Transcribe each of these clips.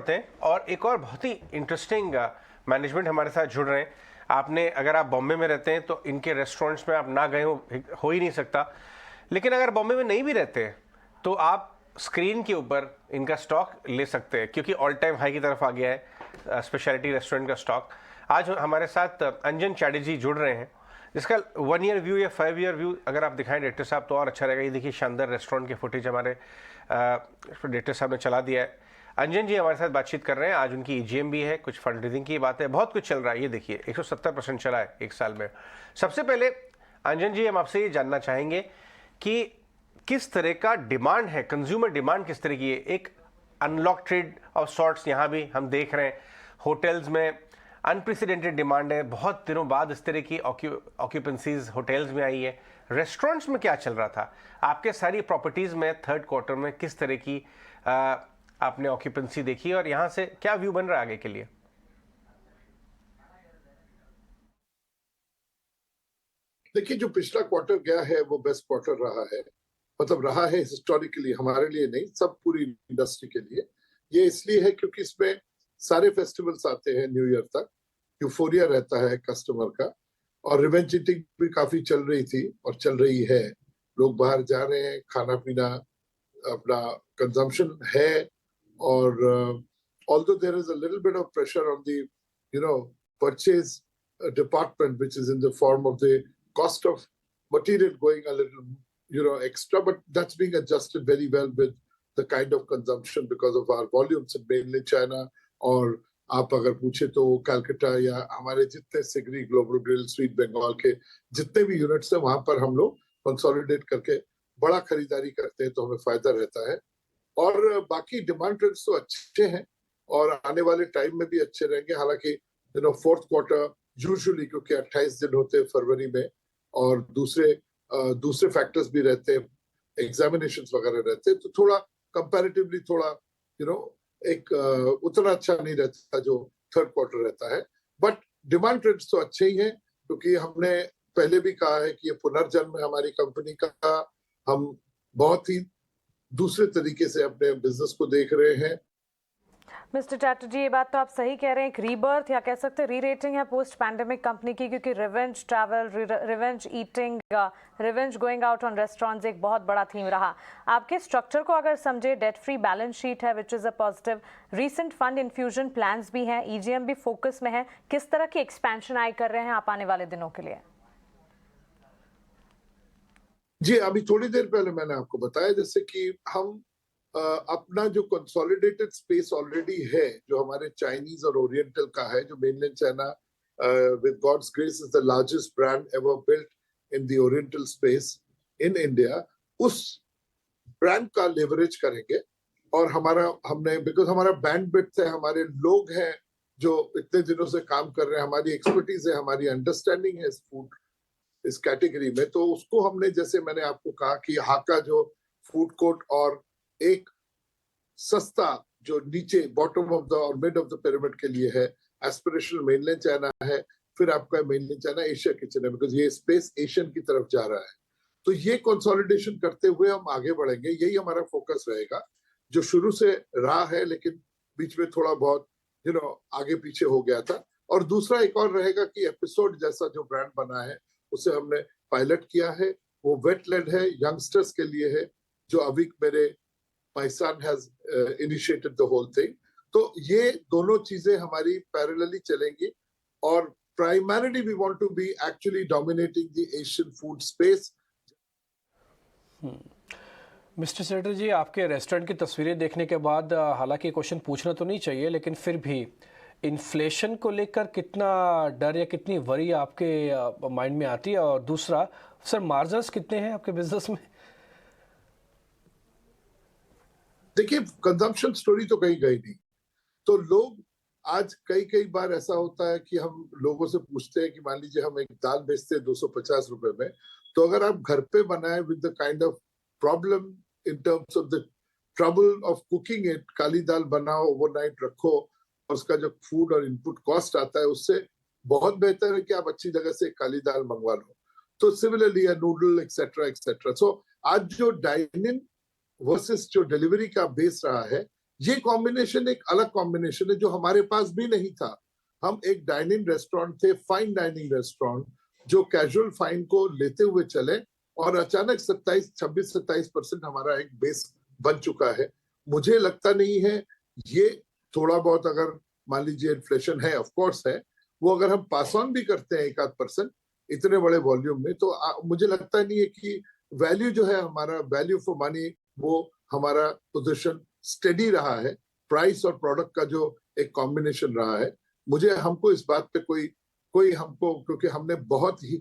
बढ़ते हैं और एक और बहुत ही इंटरेस्टिंग मैनेजमेंट हमारे साथ जुड़ रहे हैं। आपने अगर आप बॉम्बे में रहते हैं तो इनके रेस्टोरेंट्स में आप ना गए हो ही नहीं सकता, लेकिन अगर बॉम्बे में नहीं भी रहते हैं तो आप स्क्रीन के ऊपर इनका स्टॉक ले सकते हैं क्योंकि ऑल टाइम हाई की तरफ आ गया है स्पेशलिटी रेस्टोरेंट का स्टॉक। आज हमारे साथ अंजन चैटर्जी जुड़ रहे हैं जिसका 1 ईयर व्यू या 5 ईयर व्यू अगर आप दिखाएं डायरेक्टर साहब तो और अच्छा रहेगा। ये देखिए शानदार रेस्टोरेंट के फुटेज हमारे डायरेक्टर साहब ने चला दिया है। अंजन जी हमारे साथ बातचीत कर रहे हैं। आज उनकी ईजीएम भी है, कुछ फंड रेजिंग की बात है, बहुत कुछ चल रहा है। ये देखिए 170% चला है एक साल में। सबसे पहले अंजन जी हम आपसे ये जानना चाहेंगे कि किस तरह का डिमांड है, कंज्यूमर डिमांड किस तरह की है। एक अनलॉक ट्रेड ऑफ सॉर्ट्स यहाँ भी हम देख रहे हैं। होटल्स में अनप्रेसिडेंटेड डिमांड है, बहुत दिनों बाद इस तरह की ऑक्यूपेंसीज होटल्स में आई है। रेस्टोरेंट्स में क्या चल रहा था आपके सारी प्रॉपर्टीज में थर्ड क्वार्टर में, किस तरह की आपने ऑक्यूपेंसी देखी और यहां से क्या व्यू बन रहा है आगे के लिए? देखिए, जो पिछला क्वार्टर गया है वो बेस्ट क्वार्टर रहा है। मतलब रहा है हिस्टोरिकली, हमारे लिए नहीं, सब पूरी इंडस्ट्री के लिए। ये इसलिए है क्योंकि इसमें सारे फेस्टिवल्स आते हैं न्यू ईयर तक, यूफोरिया रहता है कस्टमर का, और रिवेंज ईटिंग भी काफी चल रही थी और चल रही है। लोग बाहर जा रहे हैं, खाना पीना अपना कंजम्पशन है, और although there is a little bit of pressure on the purchase department, which is in the form of the cost of material going a little extra, but that's being adjusted very well with the kind of consumption because of our volumes in mainland China. और आप अगर पूछे तो कलकत्ता या हमारे जितने सिगरी, global grill, sweet Bengal के जितने भी यूनिट्स हैं वहां पर हम लोग कंसोलिडेट करके बड़ा खरीदारी करते हैं, तो हमें फायदा रहता है। और बाकी डिमांड ट्रेंड्स तो अच्छे हैं और आने वाले टाइम में भी अच्छे रहेंगे। हालांकि फोर्थ क्वार्टर यूजुअली, क्योंकि 28 दिन होते हैं फरवरी में और दूसरे फैक्टर्स भी रहते हैं, एग्जामिनेशंस वगैरह रहते हैं, तो थोड़ा कंपैरेटिवली थोड़ा एक उतना अच्छा नहीं रहता जो थर्ड क्वार्टर रहता है। बट डिमांड ट्रेंड्स तो अच्छे ही हैं, क्योंकि हमने पहले भी कहा है कि ये पुनर्जन्म है हमारी कंपनी का। हम बहुत ही दूसरे तरीके से अपने बिजनेस को देख रहे हैं। मिस्टर चैटर्जी, ये बात तो आप सही कह रहे हैं, एक रीबर्थ या कह सकते हैं री रेटिंग है पोस्ट पैंडेमिक कंपनी की, क्योंकि revenge travel, revenge eating, revenge going out on restaurants एक बहुत बड़ा थीम रहा। आपके स्ट्रक्चर को अगर समझे, डेट फ्री बैलेंस शीट है which is a positive, recent fund infusion plans भी हैं, ईजीएम भी फोकस में है। किस तरह की एक्सपेंशन आई कर रहे हैं आप आने वाले दिनों के लिए? जी, अभी थोड़ी देर पहले मैंने आपको बताया जैसे कि हम अपना जो कंसोलिडेटेड स्पेस ऑलरेडी है, जो हमारे चाइनीज और ओरिएंटल का है, जो mainland China with God's grace is the largest brand ever built in the oriental space in India, उस ब्रांड का लेवरेज करेंगे। और हमने बिकॉज हमारा बैंडविड्थ है, हमारे लोग हैं जो इतने दिनों से काम कर रहे हैं, हमारी एक्सपर्टीज है, हमारी अंडरस्टैंडिंग है इस फूड, इस कैटेगरी में, तो उसको हमने, जैसे मैंने आपको कहा कि हाका जो फूड कोर्ट और एक सस्ता जो नीचे बॉटम ऑफ द और मिड ऑफ द पिरामिड के लिए है, एस्पिरेशनल मेनलैंड चाइना है, फिर आपका मेनलैंड चाइना एशिया किचन है, बिकॉज ये स्पेस एशियन की तरफ जा रहा है। तो ये कंसोलिडेशन करते हुए हम आगे बढ़ेंगे, यही हमारा फोकस रहेगा, जो शुरू से रहा है लेकिन बीच में थोड़ा बहुत आगे पीछे हो गया था। और दूसरा एक और रहेगा कि एपिसोड जैसा जो ब्रांड बना है उसे हमने पायलट किया है, वो वेटलैंड है, यंगस्टर्स के लिए है, जो अभी मेरे my son has initiated the whole thing। तो ये दोनों चीजें हमारी पैरेलली चलेंगी और primarily we want to be actually dominating the Asian food space। Mister Chatterjee, आपके रेस्टोरेंट की तस्वीरें देखने के बाद हालांकि क्वेश्चन पूछना तो नहीं चाहिए, लेकिन फिर भी इन्फ्लेशन को लेकर कितना डर या कितनी वरी आपके माइंड में आती है? और दूसरा सर, मार्जिन्स कितने हैं आपके बिजनेस में? देखिए, कंजम्पशन स्टोरी तो कहीं गई नहीं। तो लोग आज कई बार ऐसा होता है कि हम लोगों से पूछते हैं कि मान लीजिए हम एक दाल बेचते हैं 250 रुपए में, तो अगर आप घर पे बनाए with the kind of problem in terms of the trouble of cooking it, काली दाल बनाओ, ओवरनाइट रखो, और उसका जो फूड और इनपुट कॉस्ट आता है, उससे बहुत बेहतर है कि आप अच्छी जगह से काली दाल मंगवा लो। तो सिमिलरली नूडल एक्सेट्रा एक्सेट्रा। सो आज जो डाइनिंग वर्सेस जो डिलीवरी का बेस रहा है, ये कॉम्बिनेशन एक अलग कॉम्बिनेशन है जो हमारे पास भी नहीं था। हम एक डाइनिंग रेस्टोरेंट थे, फाइन डाइनिंग रेस्टोरेंट, जो कैजुअल फाइन को लेते हुए चले, और अचानक 26-27% हमारा एक बेस बन चुका है। मुझे लगता नहीं है ये थोड़ा बहुत, अगर मान लीजिए इन्फ्लेशन है, ऑफ कोर्स है, वो अगर हम पास ऑन भी करते हैं 1-8% इतने बड़े वॉल्यूम में, तो मुझे लगता नहीं है कि वैल्यू जो है हमारा, वैल्यू फॉर मनी, वो हमारा पोजीशन स्टेडी रहा है। प्राइस और प्रोडक्ट का जो एक कॉम्बिनेशन रहा है, मुझे हमको इस बात पे कोई हमको, क्योंकि हमने बहुत ही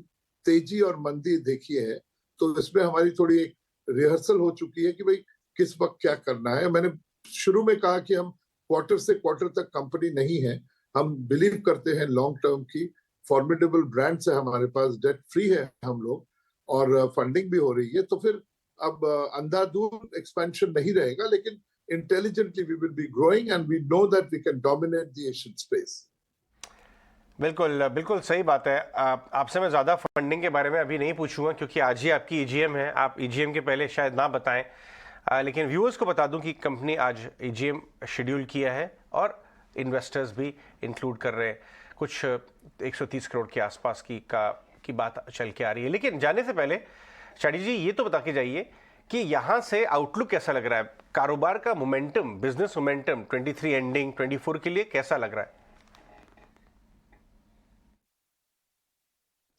तेजी और मंदी देखी है, तो इसमें हमारी थोड़ी एक रिहर्सल हो चुकी है कि भाई किस वक्त क्या करना है। मैंने शुरू में कहा कि हम क्वार्टर से क्वार्टर तक कंपनी नहीं है, हम बिलीव करते हैं लॉन्ग टर्म की। फॉर्मिडेबल ब्रांड्स है हमारे पास, डेट फ्री है हम लोग, और फंडिंग भी हो रही है, तो फिर अब अंधाधुंध एक्सपेंशन नहीं रहेगा, लेकिन intelligently we will be growing and we know that we can dominate the Asian space. बिल्कुल बिल्कुल सही बात है। आपसे मैं ज़्यादा फंडिंग के बारे में अभी नहीं पूछूंगा, क्योंकि आज ही आपकी ईजीएम है। आप ईजीएम के पहले शायद ना बताएं, लेकिन व्यूअर्स को बता दूं कि कंपनी आज ईजीएम शेड्यूल किया है और इन्वेस्टर्स भी इंक्लूड कर रहे हैं। कुछ 130 करोड़ के आसपास की बात चल के आ रही है। लेकिन जाने से पहले शाडी जी, ये तो बता के जाइए कि यहाँ से आउटलुक कैसा लग रहा है, कारोबार का मोमेंटम, बिजनेस मोमेंटम 23 एंडिंग 24 के लिए कैसा लग रहा है?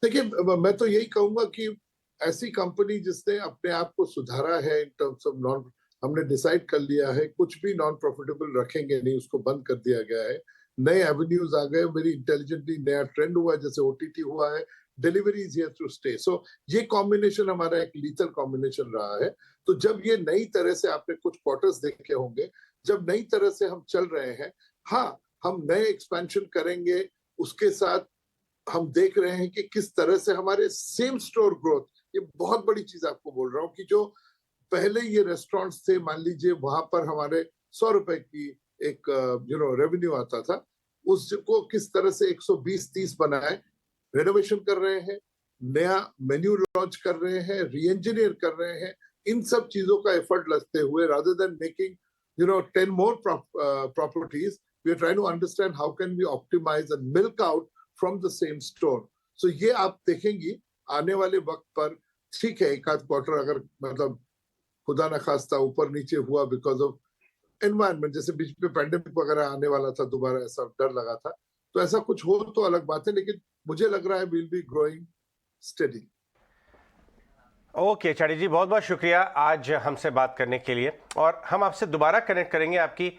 देखिए, मैं तो यही कहूंगा कि ऐसी कंपनी जिसने अपने आप को सुधारा है इन टर्म्स ऑफ नॉन, हमने डिसाइड कर लिया है कुछ भी नॉन प्रॉफिटेबल रखेंगे नहीं, उसको बंद कर दिया गया है। नए एवेन्यूज आ गए, वेरी इंटेलिजेंटली नया ट्रेंड हुआ है, जैसे ओटीटी हुआ है, delivery is here to stay. So ये कॉम्बिनेशन हमारा एक लीथल कॉम्बिनेशन रहा है। तो जब ये नई तरह से, आपने कुछ क्वार्टर्स देखे होंगे, जब नई तरह से हम चल रहे हैं, हाँ हम नए एक्सपेंशन करेंगे, उसके साथ हम देख रहे हैं कि किस तरह से हमारे सेम स्टोर ग्रोथ, ये बहुत बड़ी चीज आपको बोल रहा हूँ, कि जो पहले ये रेस्टोरेंट्स थे, मान लीजिए वहां पर हमारे 100 रुपए की एक रेवेन्यू आता था, उसको किस तरह से 120-30 बनाए, रेनोवेशन कर रहे हैं, नया मेन्यू लॉन्च कर रहे हैं, री इंजीनियर कर रहे हैं, इन सब चीजों का एफर्ट लगते हुए, rather than making 10 more properties, we are trying to understand how can we optimize and milk out from the same store. So ये आप देखेंगी आने वाले वक्त पर। ठीक है, एक आध क्वार्टर अगर मतलब खुदा न खास्ता ऊपर नीचे हुआ बिकॉज ऑफ एनवायरनमेंट, जैसे बीच में पैंडेमिक वगैरह आने वाला था, दोबारा ऐसा डर लगा था, तो ऐसा कुछ हो तो अलग बात है, लेकिन मुझे लग रहा है will be growing steady. Okay Chadha ji, बहुत बहुत शुक्रिया आज हमसे बात करने के लिए, और हम आपसे दोबारा कनेक्ट करेंगे आपकी